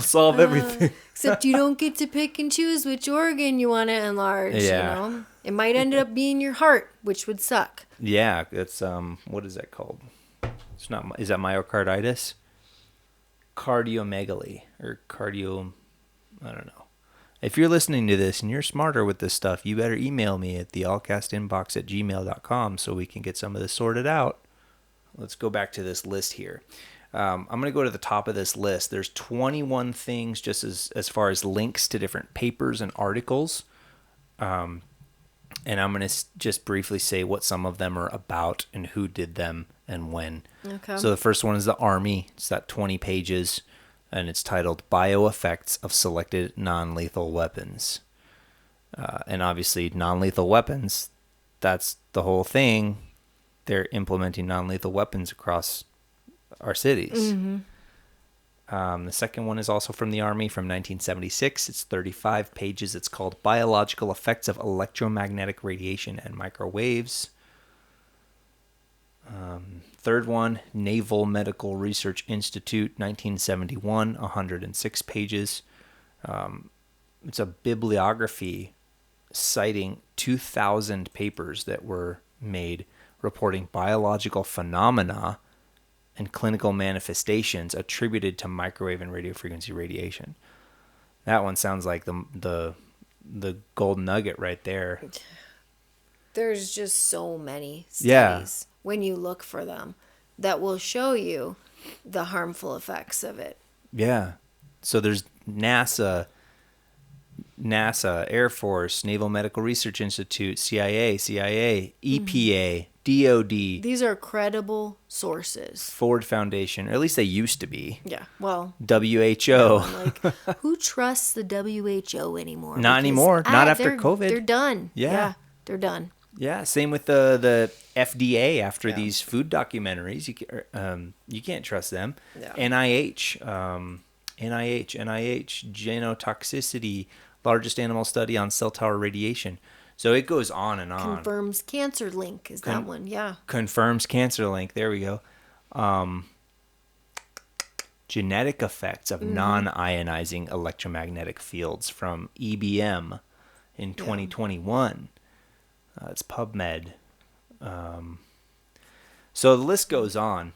solve everything.
Except you don't get to pick and choose which organ you want to enlarge.
Yeah.
You know? It might end up being your heart, which would suck.
Yeah, it's what is that called? It's not. Is that myocarditis? Cardiomegaly or cardio. I don't know. If you're listening to this and you're smarter with this stuff, you better email me at theallcastinbox@gmail.com so we can get some of this sorted out. Let's go back to this list here. I'm going to go to the top of this list. There's 21 things just as far as links to different papers and articles. And I'm going to just briefly say what some of them are about and who did them and when.
Okay.
So the first one is the Army. It's that 20 pages, and it's titled Bioeffects of Selected Non-Lethal Weapons. And obviously, non-lethal weapons, that's the whole thing. They're implementing non-lethal weapons across our cities. The second one is also from the Army from 1976. It's 35 pages. It's called Biological Effects of Electromagnetic Radiation and Microwaves. Third one, Naval Medical Research Institute, 1971, 106 pages. It's a bibliography citing 2,000 papers that were made reporting biological phenomena and clinical manifestations attributed to microwave and radio frequency radiation. That one sounds like the gold nugget right there.
There's just so many studies
Yeah.
when you look for them that will show you the harmful effects of it.
Yeah. So there's NASA, Air Force, Naval Medical Research Institute, CIA, EPA, DOD.
These are credible sources.
Ford Foundation, or at least they used to be.
Yeah, well,
WHO.
like, who trusts the WHO anymore?
Not
Because,
anymore. Not after
they're-
COVID.
They're done.
Yeah.
They're done.
Yeah, same with the FDA after
Yeah.
these food documentaries. You can't trust them.
Yeah.
NIH, genotoxicity, largest animal study on cell tower radiation. So it goes on and on.
Confirms cancer link is that one. Yeah.
Confirms cancer link. There we go. Genetic effects of non-ionizing electromagnetic fields from EBM in 2021. It's PubMed. So the list goes on.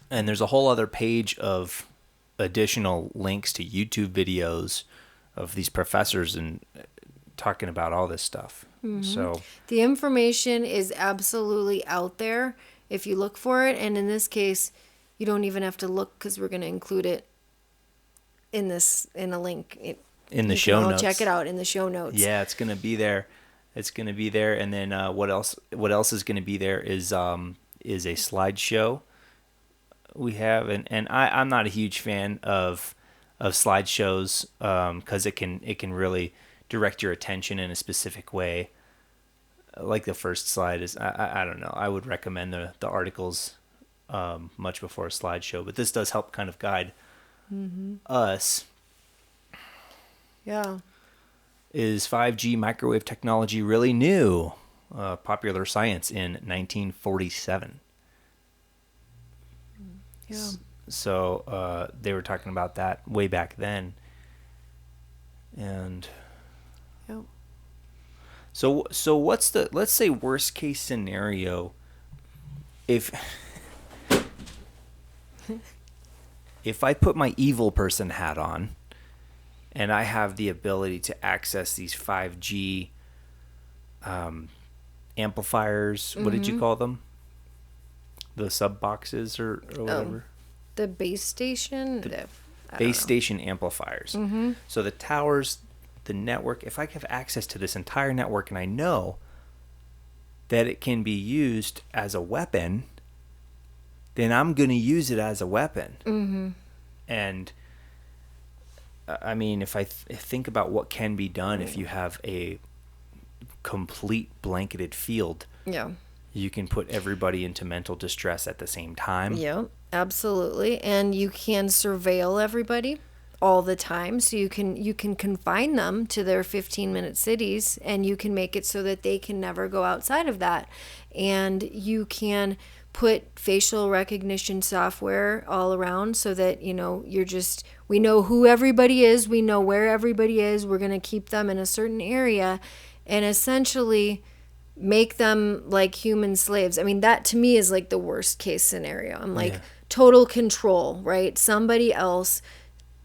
And there's a whole other page of additional links to YouTube videos of these professors and talking about all this stuff. So
The information is absolutely out there if you look for it. And in this case, you don't even have to look because we're going to include it in a link.
in the
You
show
can all
notes.
check it out in the show notes.
Yeah, it's gonna be there. It's gonna be there, and then what else? What else is gonna be there is a slideshow we have, and I'm not a huge fan of slideshows because it can really direct your attention in a specific way. Like the first slide is, I don't know. I would recommend the articles much before a slideshow, but this does help kind of guide us.
Yeah.
Is 5G microwave technology really new? Popular Science in 1947.
Yeah.
So they were talking about that way back then. And
Yep.
so what's the, let's say, worst case scenario if I put my evil person hat on and I have the ability to access these 5G amplifiers, what did you call them? The sub boxes or whatever?
The base station?
Base station amplifiers. So the towers, the network, if I have access to this entire network and I know that it can be used as a weapon, then I'm going to use it as a weapon. And I mean, if I think about what can be done if you have a complete blanketed field,
Yeah.
you can put everybody into mental distress at the same time.
Yeah, absolutely. And you can surveil everybody all the time. So you can confine them to their 15-minute cities, and you can make it so that they can never go outside of that. And you can put facial recognition software all around so that, we know who everybody is, we know where everybody is, we're going to keep them in a certain area, and essentially make them like human slaves. I mean, that to me is like the worst case scenario. I'm like, total control, right? Somebody else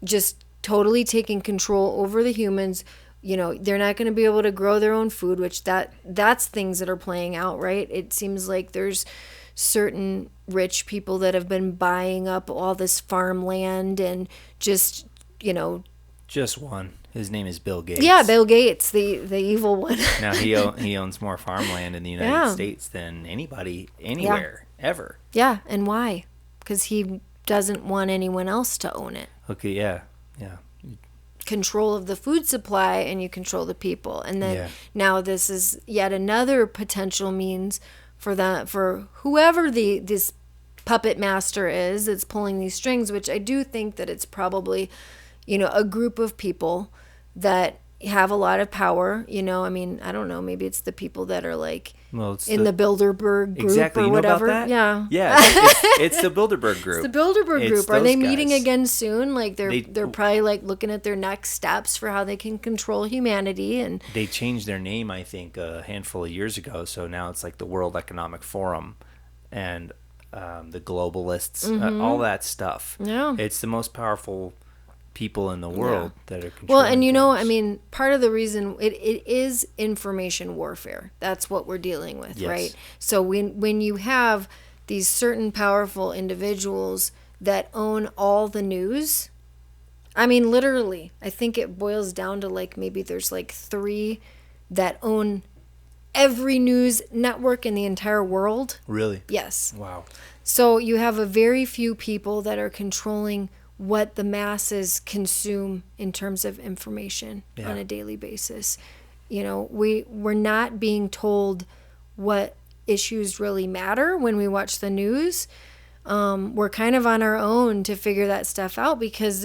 just totally taking control over the humans. They're not going to be able to grow their own food, which that's things that are playing out, right? It seems like there's certain rich people that have been buying up all this farmland and just
one. His name is Bill Gates.
Yeah, Bill Gates, the evil one.
Now he owns more farmland in the United States than anybody anywhere ever.
Yeah, and why? Because he doesn't want anyone else to own it.
Okay, yeah.
Control of the food supply, and you control the people. And then now this is yet another potential means for whoever this puppet master is that's pulling these strings, which I do think that it's probably, a group of people that have a lot of power. I mean, I don't know, maybe it's the people that are like in the Bilderberg group or whatever.
Know about that?
Yeah.
Yeah, it's the Bilderberg group.
It's the Bilderberg group. Are they meeting
guys.
again soon? Like they're probably like looking at their next steps for how they can control humanity. And
they changed their name, I think, a handful of years ago. So now it's like the World Economic Forum and the globalists, all that stuff.
Yeah.
It's the most powerful people in the world that are controlling
well, and
things.
I mean, part of the reason it is information warfare. That's what we're dealing with, right? So when you have these certain powerful individuals that own all the news, I mean, literally, I think it boils down to like maybe there's like 3 that own every news network in the entire world.
Really?
Yes.
Wow.
So you have a very few people that are controlling what the masses consume in terms of information on a daily basis. We're not being told what issues really matter when we watch the news. We're kind of on our own to figure that stuff out because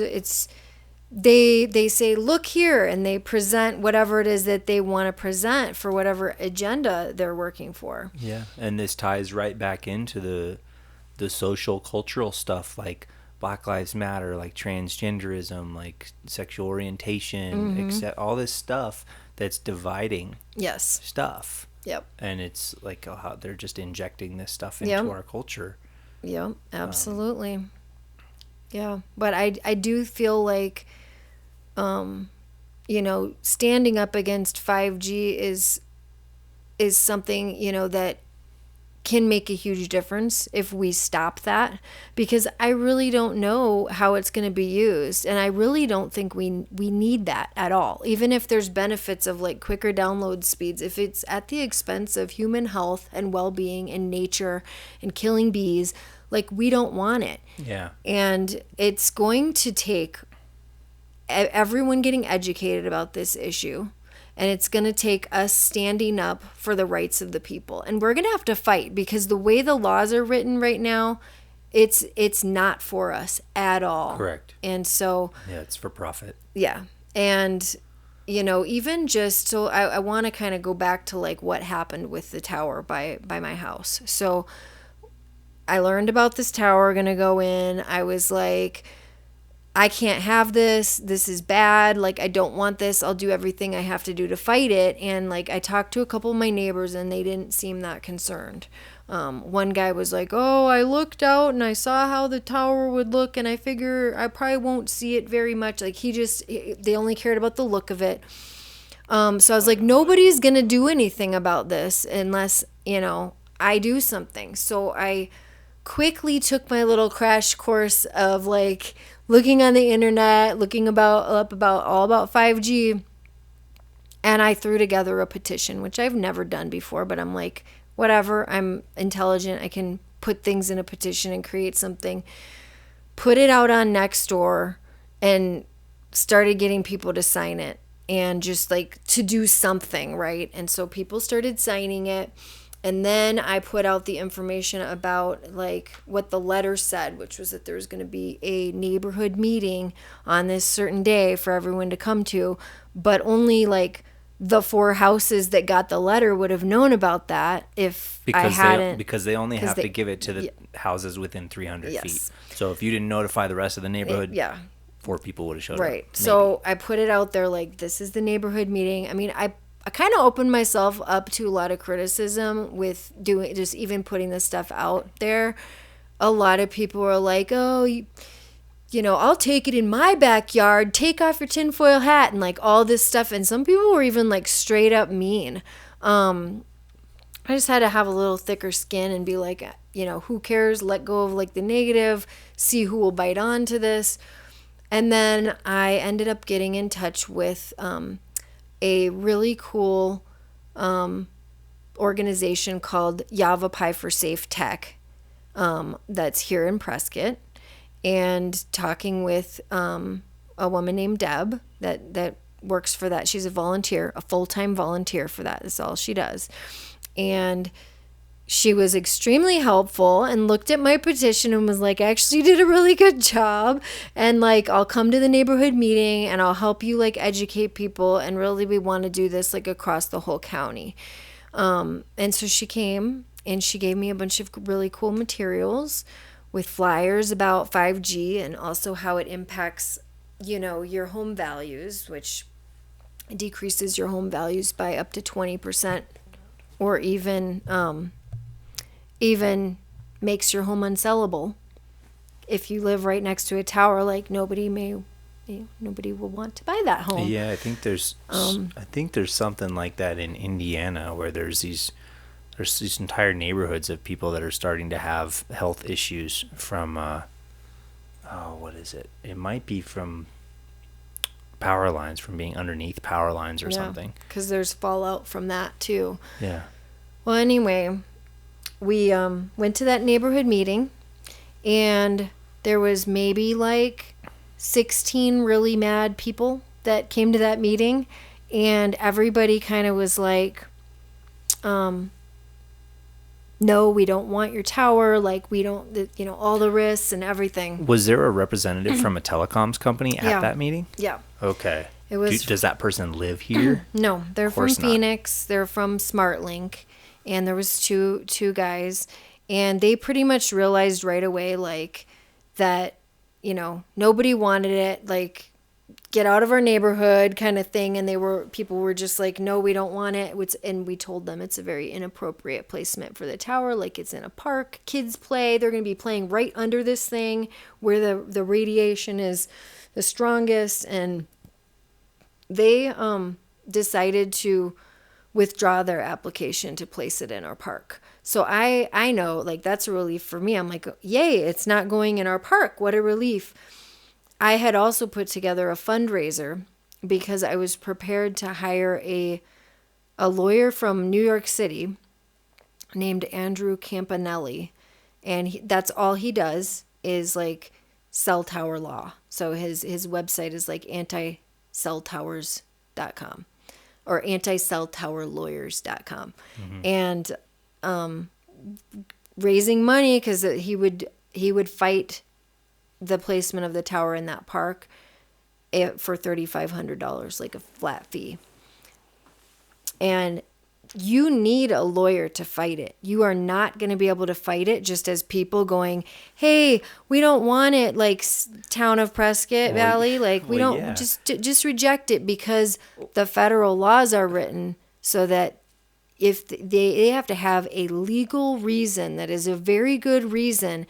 they say, look here, and they present whatever it is that they want to present for whatever agenda they're working for.
Yeah, and this ties right back into the social cultural stuff like Black Lives Matter, like transgenderism, like sexual orientation, except all this stuff that's dividing stuff.
Yep.
And it's like how they're just injecting this stuff into our culture.
Yep, absolutely. Yeah, but I do feel like, standing up against 5G is something, that can make a huge difference if we stop that, because I really don't know how it's going to be used, and I really don't think we need that at all. Even if there's benefits of like quicker download speeds, if it's at the expense of human health and well-being and nature and killing bees, like we don't want it.
Yeah.
And it's going to take everyone getting educated about this issue. And it's going to take us standing up for the rights of the people. And we're going to have to fight, because the way the laws are written right now, it's not for us at all.
Correct.
And so...
yeah, it's for profit.
Yeah. And even just so I want to kind of go back to like what happened with the tower by my house. So I learned about this tower, gonna go in. I was like, I can't have this. This is bad. Like, I don't want this. I'll do everything I have to do to fight it. And like, I talked to a couple of my neighbors and they didn't seem that concerned. One guy was like, oh, I looked out and I saw how the tower would look and I figure I probably won't see it very much. Like, they only cared about the look of it. So I was like, nobody's going to do anything about this unless, I do something. So I quickly took my little crash course of like looking on the internet, looking all about 5G. And I threw together a petition, which I've never done before, but I'm like, whatever, I'm intelligent. I can put things in a petition and create something. Put it out on Nextdoor and started getting people to sign it and just like to do something, right? And so people started signing it. And then I put out the information about like what the letter said, which was that there was going to be a neighborhood meeting on this certain day for everyone to come to, but only like the 4 houses that got the letter would have known about that if I hadn't.
Because they only have to give it to the houses within 300 feet. So if you didn't notify the rest of the neighborhood, 4 people would have showed up.
Right. So I put it out there like, this is the neighborhood meeting. I mean, I kind of opened myself up to a lot of criticism with just even putting this stuff out there. A lot of people were like, oh, I'll take it in my backyard, take off your tinfoil hat and like all this stuff. And some people were even like straight up mean. I just had to have a little thicker skin and be like, who cares? Let go of like the negative, see who will bite on to this. And then I ended up getting in touch with a really cool organization called Yavapai for Safe Tech that's here in Prescott. And talking with a woman named Deb that works for that. She's a volunteer, a full-time volunteer for that. That's all she does. And she was extremely helpful and looked at my petition and was like, actually, you did a really good job. And like, I'll come to the neighborhood meeting and I'll help you like educate people. And really, we want to do this like across the whole county. And so she came and she gave me a bunch of really cool materials with flyers about 5G and also how it impacts, your home values, which decreases your home values by up to 20%, or even makes your home unsellable. If you live right next to a tower, like nobody will want to buy that home.
Yeah, I think there's something like that in Indiana where there's these entire neighborhoods of people that are starting to have health issues from, what is it? It might be from power lines, from being underneath power lines or something.
Because there's fallout from that too.
Yeah.
Well, anyway, we went to that neighborhood meeting, and there was maybe like 16 really mad people that came to that meeting, and everybody kind of was like, no, we don't want your tower. Like, we don't, all the risks and everything.
Was there a representative from a telecoms company at that meeting?
Yeah.
Okay.
It was.
Does that person live here?
No, they're from Phoenix. They're from SmartLink, and there was two guys, and they pretty much realized right away, like, that, nobody wanted it. Like, get out of our neighborhood kind of thing. And people were just like, no, we don't want it. And we told them it's a very inappropriate placement for the tower. Like, it's in a park, kids play. They're going to be playing right under this thing where the radiation is the strongest. And they decided to withdraw their application to place it in our park. So I know, like, that's a relief for me. I'm like, yay, it's not going in our park. What a relief. I had also put together a fundraiser because I was prepared to hire a lawyer from New York City named Andrew Campanelli. And that's all he does is like cell tower law. So his website is like anticelltowers.com or anticelltowerlawyers.com. Mm-hmm. And raising money because he would fight the placement of the tower in that park. for $3,500, like a flat fee. And you need a lawyer to fight it. You are not going to be able to fight it just as people going, hey, we don't want it like town of Prescott Valley. Like we don't just reject it, because the federal laws are written so that if they have to have a legal reason that is a very good reason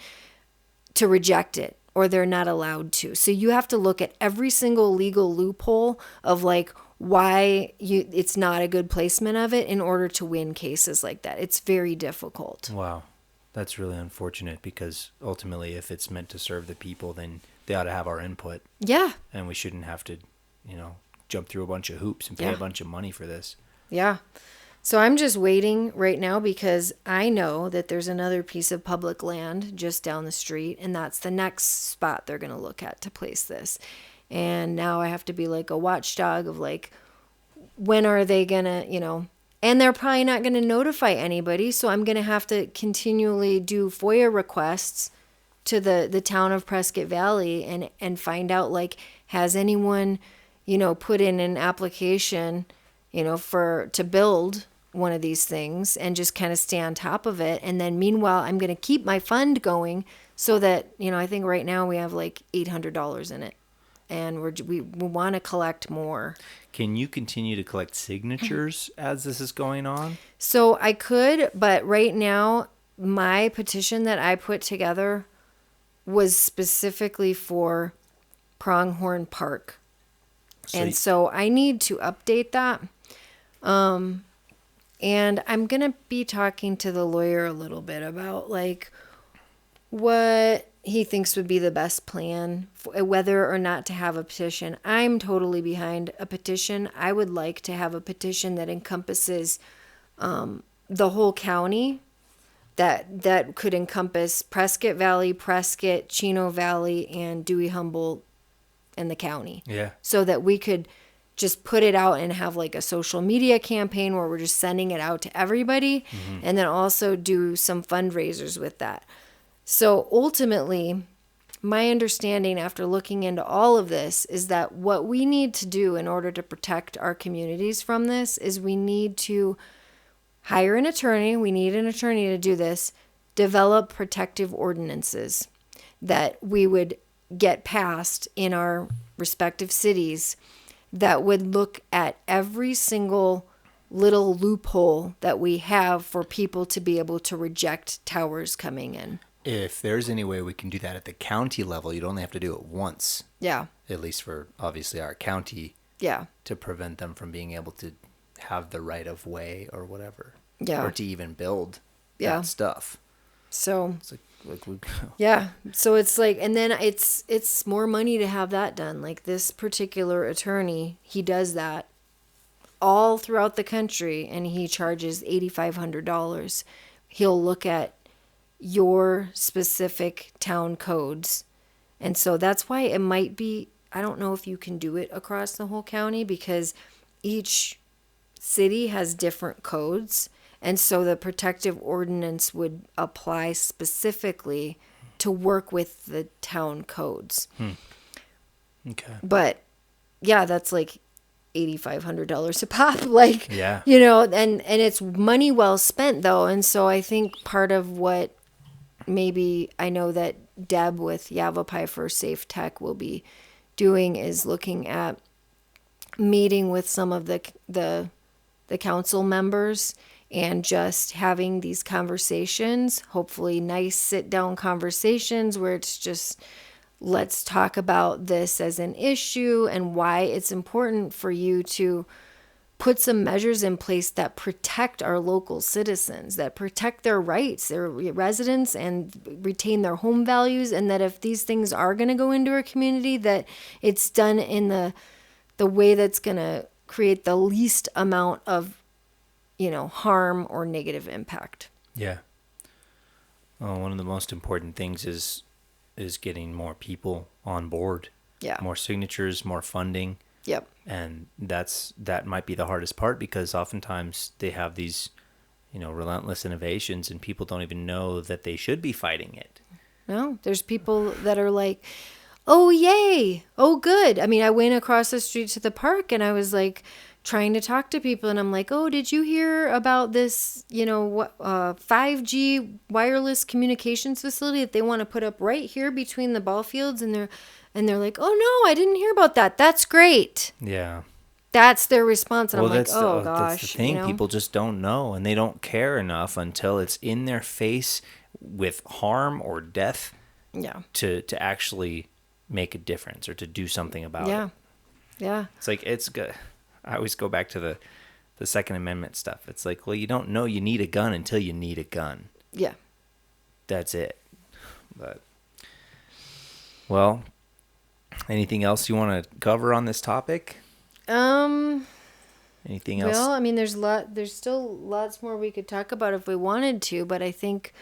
to reject it, or they're not allowed to. So you have to look at every single legal loophole of like why it's not a good placement of it in order to win cases like that. It's very difficult.
Wow. That's really unfortunate, because ultimately if it's meant to serve the people, then they ought to have our input.
Yeah.
And we shouldn't have to, jump through a bunch of hoops and pay a bunch of money for this.
Yeah. So I'm just waiting right now, because I know that there's another piece of public land just down the street, and that's the next spot they're going to look at to place this. And now I have to be like a watchdog of like, when are they going to, and they're probably not going to notify anybody. So I'm going to have to continually do FOIA requests to the town of Prescott Valley and find out, like, has anyone, put in an application, to build one of these things, and just kind of stay on top of it. And then meanwhile, I'm going to keep my fund going so that, I think right now we have like $800 in it. And we want to collect more.
Can you continue to collect signatures as this is going on?
So I could, but right now, my petition that I put together was specifically for Pronghorn Park. So I need to update that. And I'm going to be talking to the lawyer a little bit about like what he thinks would be the best plan, whether or not to have a petition. I'm totally behind a petition. I would like to have a petition that encompasses the whole county, that could encompass Prescott Valley, Prescott, Chino Valley, and Dewey Humboldt and the county.
Yeah.
So that we could just put it out and have like a social media campaign where we're just sending it out to everybody, and then also do some fundraisers with that. So ultimately, my understanding after looking into all of this is that what we need to do in order to protect our communities from this is we need to hire an attorney. We need an attorney to do this, develop protective ordinances that we would get passed in our respective cities that would look at every single little loophole that we have for people to be able to reject towers coming in.
If there's any way we can do that at the county level, you'd only have to do it once.
Yeah.
At least for, obviously, our county.
Yeah.
To prevent them from being able to have the right of way or whatever.
Yeah.
Or to even build that stuff.
So.
It's like
yeah. So it's like, and then it's more money to have that done. Like this particular attorney, he does that all throughout the country, and he charges $8,500. He'll look at your specific town codes. And so that's why it might be, I don't know if you can do it across the whole county, because each city has different codes. And so the protective ordinance would apply specifically to work with the town codes.
Okay.
But yeah, that's like $8,500 a pop, like,
yeah.
And it's money well spent though. And so I think part of what maybe I know that Deb with Yavapai for Safe Tech will be doing is looking at meeting with some of the council members and just having these conversations, hopefully nice sit down conversations where it's just, let's talk about this as an issue and why it's important for you to put some measures in place that protect our local citizens, that protect their rights, their residents, and retain their home values. And that if these things are going to go into our community, that it's done in the way that's going to create the least amount of, harm or negative impact.
Yeah. Well, one of the most important things is getting more people on board.
Yeah.
More signatures, more funding.
Yep.
And that might be the hardest part, because oftentimes they have these, relentless innovations and people don't even know that they should be fighting it.
No, there's people that are like, oh, yay. Oh, good. I mean, I went across the street to the park and I was like trying to talk to people. And I'm like, oh, did you hear about this, 5G wireless communications facility that they want to put up right here between the ball fields? And they're like, oh, no, I didn't hear about that. That's great.
Yeah.
That's their response. And I'm like,
that's
oh, gosh.
That's the thing. People just don't know, and they don't care enough until it's in their face with harm or death to actually make a difference or to do something about it.
Yeah.
It's like, it's good. I always go back to the Second Amendment stuff. It's like, well, you don't know you need a gun until you need a gun.
Yeah.
That's it. But, well, anything else you want to cover on this topic? Anything else?
Well, I mean, there's still lots more we could talk about if we wanted to, but I think,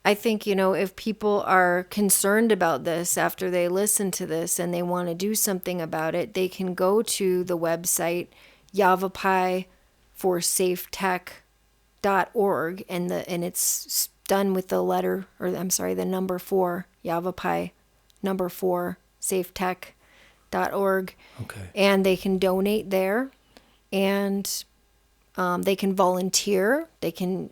if people are concerned about this after they listen to this and they want to do something about it, they can go to the website yavapai4safetech.org and it's done with the number 4, Yavapai number 4 safetech.org.
Okay.
And they can donate there, and they can volunteer. They can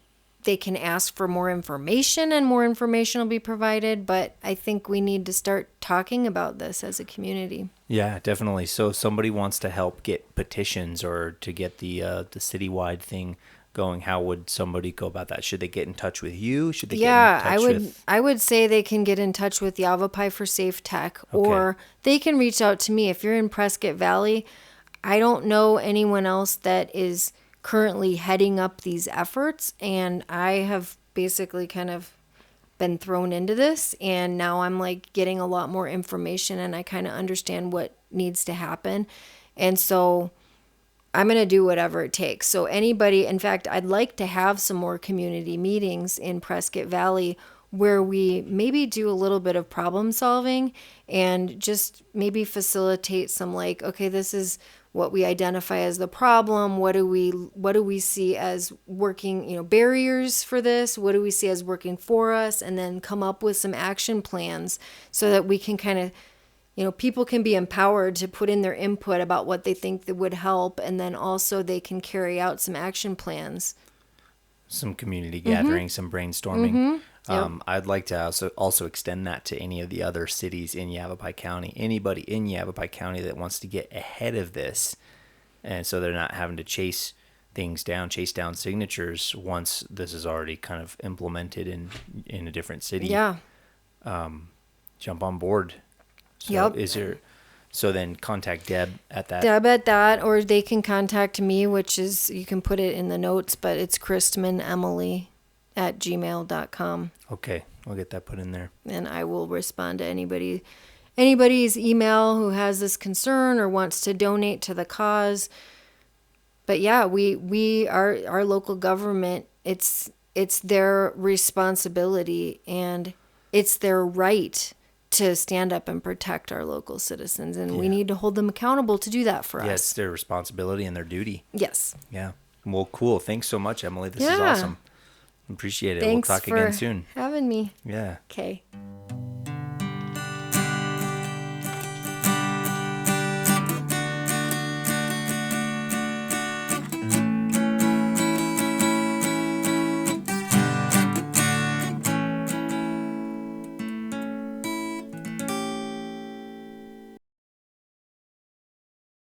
ask for more information, and more information will be provided. But I think we need to start talking about this as a community.
Yeah, definitely. So if somebody wants to help get petitions or to get the citywide thing going, how would somebody go about that? Should they get in touch with you? Should they get in touch with...
I would say they can get in touch with Yavapai for Safe Tech, or they can reach out to me. If you're in Prescott Valley, I don't know anyone else that is currently heading up these efforts, and I have basically kind of been thrown into this, and now I'm like getting a lot more information, and I kind of understand what needs to happen, and so I'm going to do whatever it takes. So anybody, in fact, I'd like to have some more community meetings in Prescott Valley where we maybe do a little bit of problem solving and just maybe facilitate some like, okay, this is what we identify as the problem. What do we see as working, barriers for this? What do we see as working for us? And then come up with some action plans so that we can kind of, people can be empowered to put in their input about what they think that would help, and then also they can carry out some action plans. Some
community gathering, some brainstorming. I'd like to also extend that to any of the other cities in Yavapai County. Anybody in Yavapai County that wants to get ahead of this, and so they're not having to chase down signatures once this is already kind of implemented in a different city.
Yeah.
Jump on board. So so then contact Deb at that.
Or they can contact me, which is, you can put it in the notes, but it's christmanemilie@gmail.com.
Okay, I'll get that put in there.
And I will respond to anybody's email who has this concern or wants to donate to the cause. But yeah, our local government, it's their responsibility and it's their right to stand up and protect our local citizens, and we need to hold them accountable to do that for us.
Yeah, it's their responsibility and their duty.
Yes.
Yeah. Well, cool. Thanks so much, Emilie. This is awesome. Appreciate it.
Thanks
we'll talk again soon.
Having me.
Yeah.
Okay.